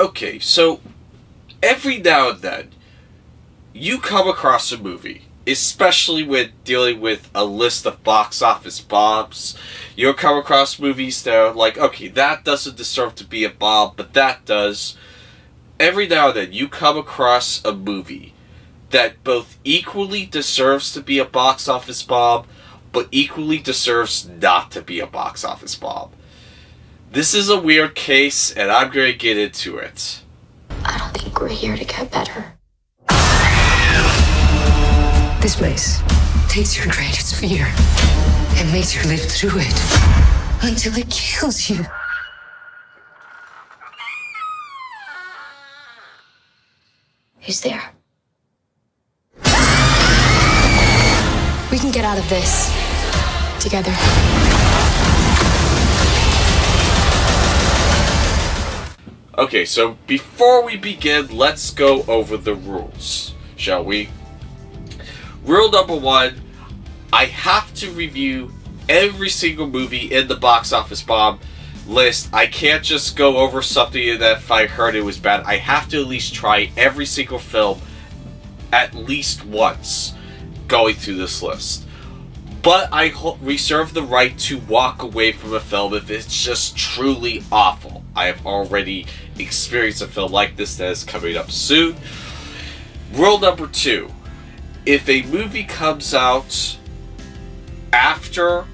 Okay, so every now and then, you come across a movie, especially when dealing with a list of box office bombs. You'll come across movies that are like, okay, that doesn't deserve to be a bomb, but that does. Every now and then, you come across a movie that both equally deserves to be a box office bomb, but equally deserves not to be a box office bomb. This is a weird case, and I'm going to get into it. I don't think we're here to get better. This place takes your greatest fear and makes you live through it until it kills you. Who's there? We can get out of this together. Okay, so before we begin, let's go over the rules, shall we? Rule number 1, I have to review every single movie in the box office bomb list. I can't just go over something that if I heard it was bad. I have to at least try every single film at least once going through this list. But I reserve the right to walk away from a film if it's just truly awful. I have already experienced a film like this that is coming up soon. Rule number 2. If a movie comes out after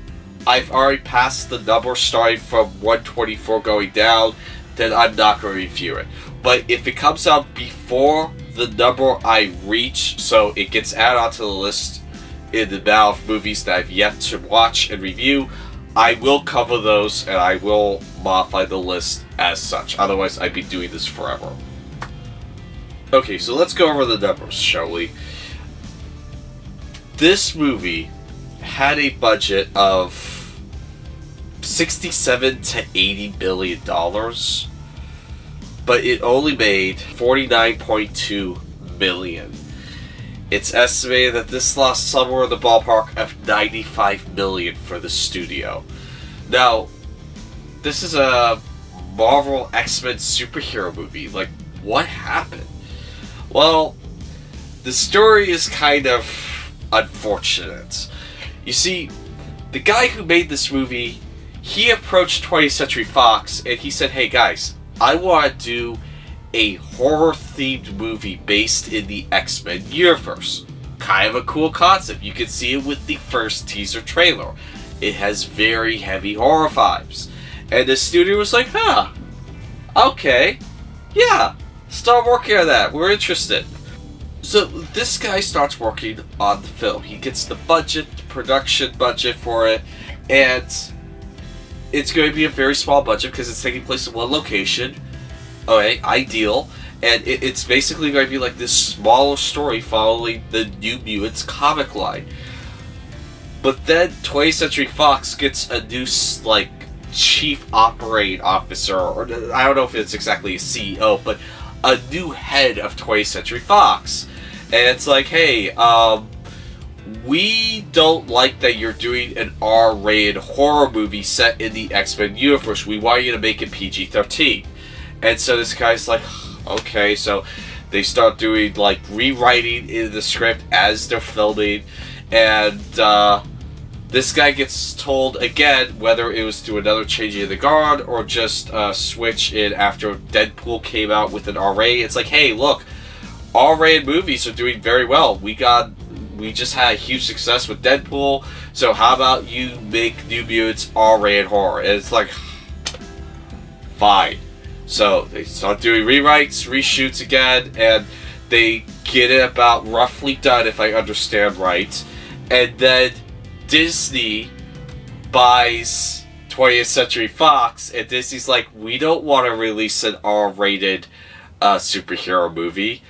I've already passed the number starting from 124 going down, then I'm not going to review it. But if it comes out before the number I reach, so it gets added onto the list in the amount of movies that I've yet to watch and review, I will cover those and I will modify the list as such. Otherwise, I'd be doing this forever. Okay, so let's go over the numbers, shall we? This movie had a budget of $67 to $80 billion, but it only made $49.2 million. It's estimated that this lost somewhere in the ballpark of $95 million for the studio. Now, this is a Marvel X-Men superhero movie. Like, what happened? Well, the story is kind of unfortunate. You see, the guy who made this movie, he approached 20th Century Fox and he said, hey guys, I want to do a horror-themed movie based in the X-Men universe. Kind of a cool concept. You can see it with the first teaser trailer. It has very heavy horror vibes. And the studio was like, huh, okay, yeah, start working on that. We're interested. So this guy starts working on the film. He gets the budget, the production budget for it, and it's going to be a very small budget because it's taking place in one location. Okay, ideal. And it's basically going to be like this smaller story following the New Mutants comic line. But then 20th Century Fox gets a new, like, chief operating officer, or I don't know if it's exactly a CEO, but a new head of 20th Century Fox. And it's like, hey, we don't like that you're doing an R-rated horror movie set in the X-Men universe. We want you to make it PG-13. And so this guy's like, okay, so they start doing, like, rewriting in the script as they're filming, and this guy gets told again, whether it was through another changing of the guard or just switch in after Deadpool came out with an R-rated. It's like, hey, look, R-rated movies are doing very well. We just had a huge success with Deadpool, so how about you make New Mutants R-rated horror? And it's like, fine. So they start doing rewrites, reshoots again, and they get it about roughly done, if I understand right. And then Disney buys 20th Century Fox, and Disney's like, we don't want to release an R-rated superhero movie.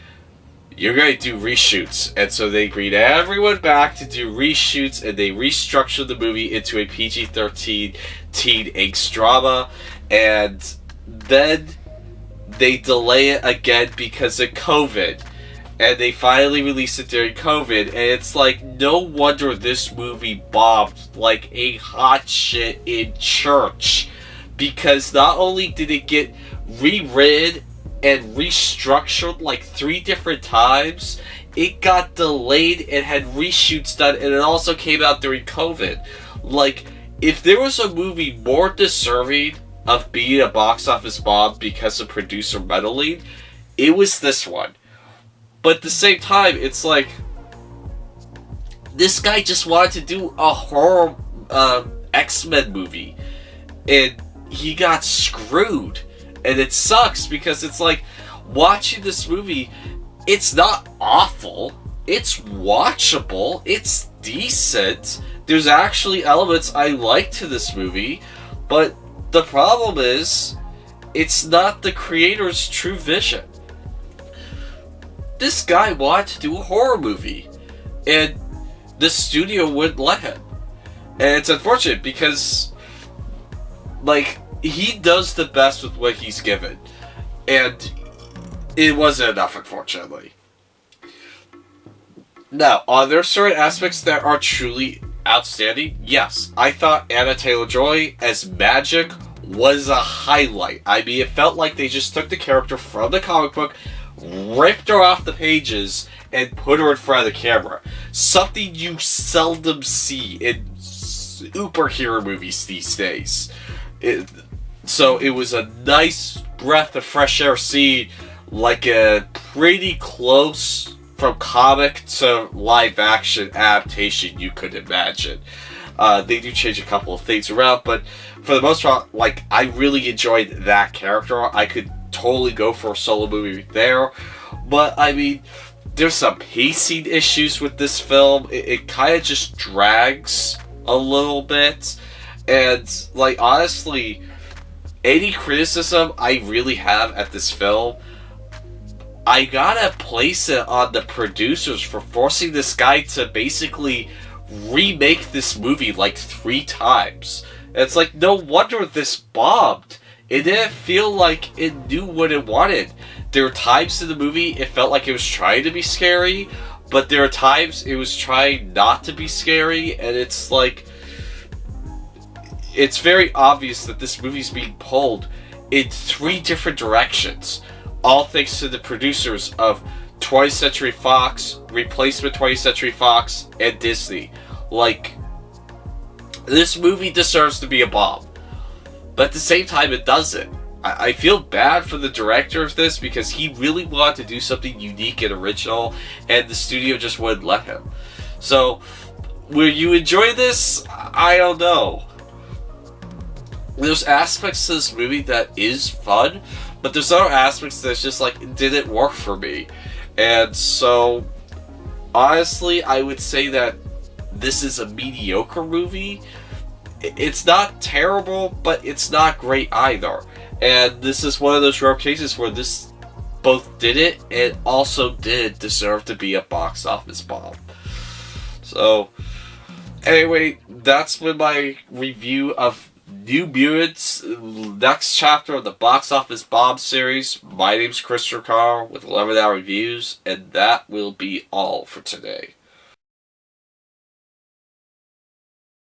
You're going to do reshoots. And so they bring everyone back to do reshoots, and they restructure the movie into a PG-13 teen angst drama, and then they delay it again because of COVID. And they finally released it during COVID, and it's like, no wonder this movie bombed like a hot shit in church. Because not only did it get rewritten and restructured like 3 different times. It got delayed and had reshoots done, and it also came out during COVID. Like, if there was a movie more deserving of being a box office bomb because of producer meddling, it was this one. But at the same time, it's like, this guy just wanted to do a horror X-Men movie, and he got screwed. And it sucks because it's like, watching this movie, it's not awful, it's watchable, it's decent. There's actually elements I like to this movie, but the problem is, it's not the creator's true vision. This guy wanted to do a horror movie, and the studio wouldn't let him. And it's unfortunate because, like, he does the best with what he's given. And it wasn't enough, unfortunately. Now, are there certain aspects that are truly outstanding? Yes. I thought Anna Taylor-Joy as Magic was a highlight. I mean, it felt like they just took the character from the comic book, ripped her off the pages, and put her in front of the camera. Something you seldom see in superhero movies these days. So it was a nice breath of fresh air scene, like a pretty close from comic to live action adaptation you could imagine. They do change a couple of things around, but for the most part, like, I really enjoyed that character. I could totally go for a solo movie there, but I mean, there's some pacing issues with this film. It kind of just drags a little bit, and like, honestly, any criticism I really have at this film, I gotta place it on the producers for forcing this guy to basically remake this movie like 3 times. It's like, no wonder this bombed. It didn't feel like it knew what it wanted. There were times in the movie it felt like it was trying to be scary, but there are times it was trying not to be scary, and it's like, it's very obvious that this movie's being pulled in 3 different directions. All thanks to the producers of 20th Century Fox, replacement 20th Century Fox, and Disney. Like, this movie deserves to be a bomb. But at the same time, it doesn't. I feel bad for the director of this because he really wanted to do something unique and original, and the studio just wouldn't let him. So, will you enjoy this? I don't know. There's aspects to this movie that is fun, but there's other aspects that's just like, it didn't work for me. And so, honestly, I would say that this is a mediocre movie. It's not terrible, but it's not great either. And this is one of those rare cases where this both did it and also did deserve to be a box office bomb. So, anyway, that's been my review of New Mutants, next chapter of the Box Office Bomb series. My name's Christopher Carr with 11 Hour Reviews, and that will be all for today.